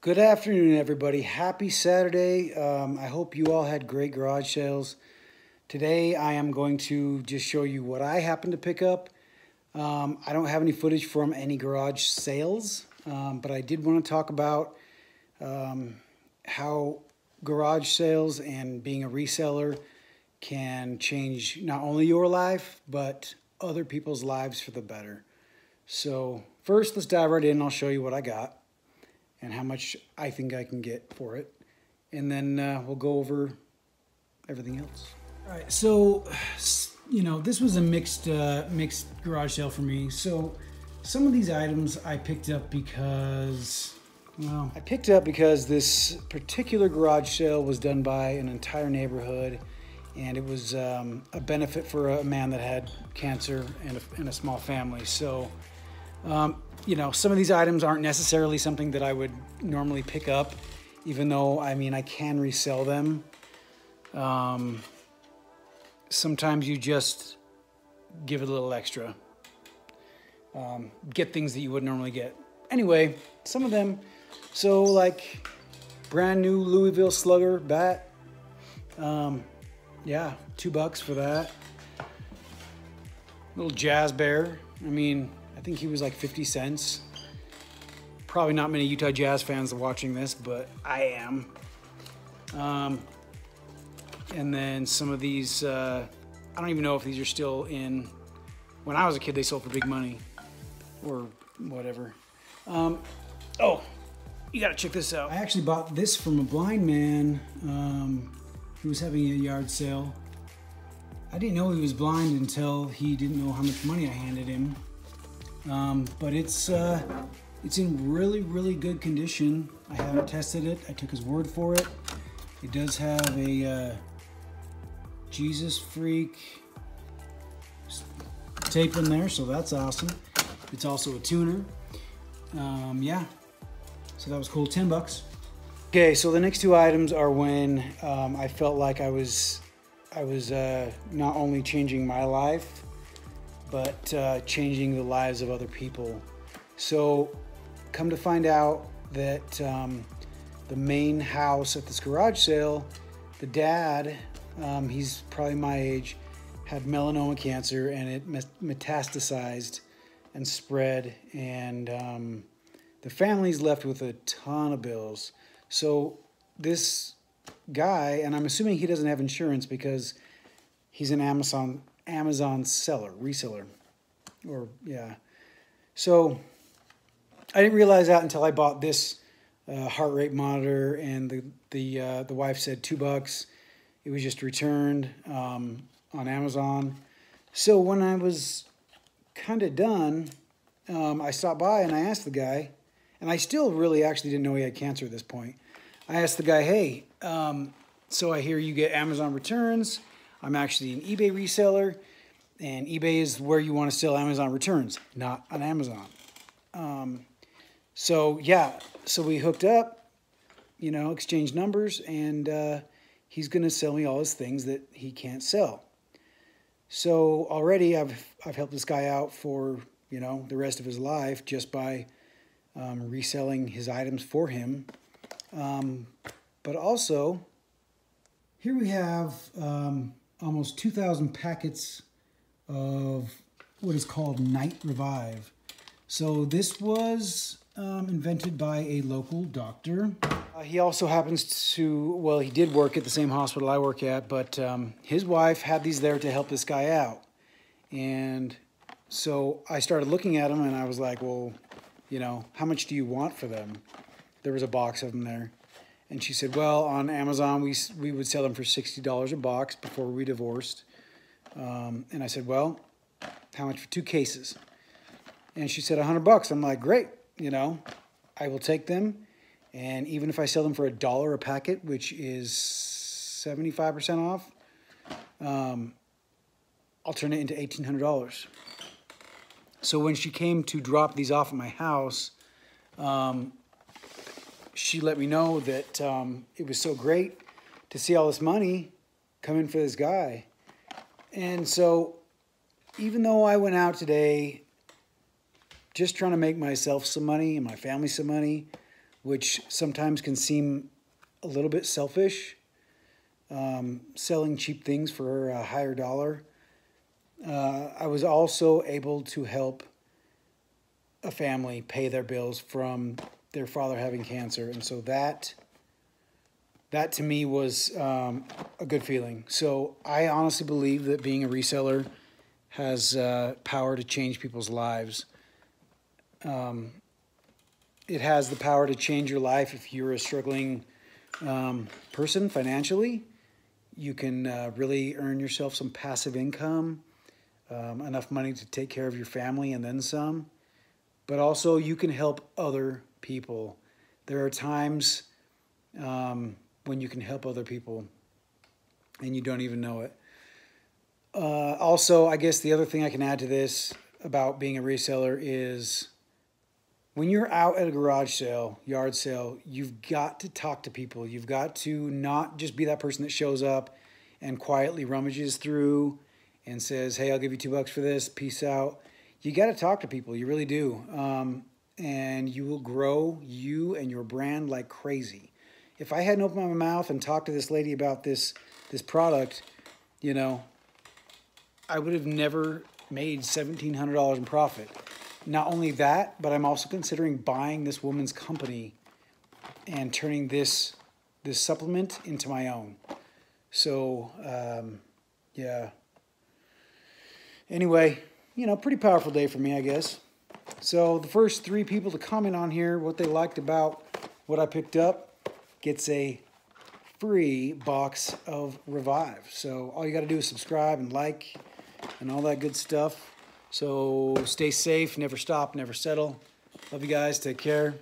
Good afternoon, everybody. Happy Saturday. I hope you all had great garage sales. Today, I am going to just show you what I happened to pick up. I don't have any footage from any garage sales, but I did want to talk about how garage sales and being a reseller can change not only your life, but other people's lives for the better. So first, let's dive right in. I'll show you what I got and how much I think I can get for it. And then we'll go over everything else. All right, so, this was a mixed garage sale for me. So some of these items I picked up because, this particular garage sale was done by an entire neighborhood, and it was a benefit for a man that had cancer and a small family. So, some of these items aren't necessarily something that I would normally pick up, even though, I can resell them. Sometimes you just give it a little extra. Get things that you wouldn't normally get. Anyway, some of them, so like brand new Louisville Slugger bat. Yeah, $2 for that. Little Jazz Bear. I think he was like 50 cents. Probably not many Utah Jazz fans are watching this, but I am. And then some of these, I don't even know if these are still in. When I was a kid, they sold for big money or whatever. Oh, you gotta check this out. I actually bought this from a blind man who was having a yard sale. I didn't know he was blind until he didn't know how much money I handed him. But it's in really, really good condition. I haven't tested it. I took his word for it. It does have a Jesus Freak tape in there, so that's awesome. It's also a tuner. Yeah, so that was cool. $10. Okay, so the next two items are when I felt like I was not only changing my life, but changing the lives of other people. So come to find out that the main house at this garage sale, the dad, he's probably my age, had melanoma cancer, and it metastasized and spread, and the family's left with a ton of bills. So this guy, and I'm assuming he doesn't have insurance because he's an Amazon reseller, or yeah. So I didn't realize that until I bought this heart rate monitor, and the wife said $2. It was just returned on Amazon. So when I was kind of done, I stopped by and I asked the guy, and I still really actually didn't know he had cancer at this point. I asked the guy, hey, so I hear you get Amazon returns. I'm actually an eBay reseller, and eBay is where you want to sell Amazon returns, not on Amazon. So we hooked up, exchanged numbers, and he's going to sell me all his things that he can't sell. So already I've helped this guy out for, the rest of his life just by reselling his items for him. But also, here we have almost 2,000 packets of what is called Night Revive. So this was invented by a local doctor. He also happens to, he did work at the same hospital I work at, but his wife had these there to help this guy out. And so I started looking at them, and I was like, well, how much do you want for them? There was a box of them there. And she said, well, on Amazon, we would sell them for $60 a box before we divorced. And I said, well, how much for 2 cases? And she said, $100. I'm like, great, I will take them. And even if I sell them for $1 a packet, which is 75% off, I'll turn it into $1,800. So when she came to drop these off at my house, she let me know that it was so great to see all this money come in for this guy. And so even though I went out today just trying to make myself some money and my family some money, which sometimes can seem a little bit selfish, selling cheap things for a higher dollar. I was also able to help a family pay their bills from their father having cancer. And so that to me was a good feeling. So I honestly believe that being a reseller has power to change people's lives. It has the power to change your life if you're a struggling person financially. You can really earn yourself some passive income, enough money to take care of your family and then some. But also you can help other people. There are times when you can help other people and you don't even know it. Also, I guess the other thing I can add to this about being a reseller is when you're out at a garage sale, yard sale, you've got to talk to people. You've got to not just be that person that shows up and quietly rummages through and says, hey, I'll give you $2 for this, peace out. You got to talk to people, you really do. And you will grow you and your brand like crazy. If I hadn't opened my mouth and talked to this lady about this product, you know, I would have never made $1,700 in profit. Not only that, but I'm also considering buying this woman's company and turning this supplement into my own. So, yeah. Anyway, you know, pretty powerful day for me, I guess. So the first 3 people to comment on here what they liked about what I picked up gets a free box of Revive. So all you got to do is subscribe and like and all that good stuff. So stay safe, never stop, never settle. Love you guys. Take care.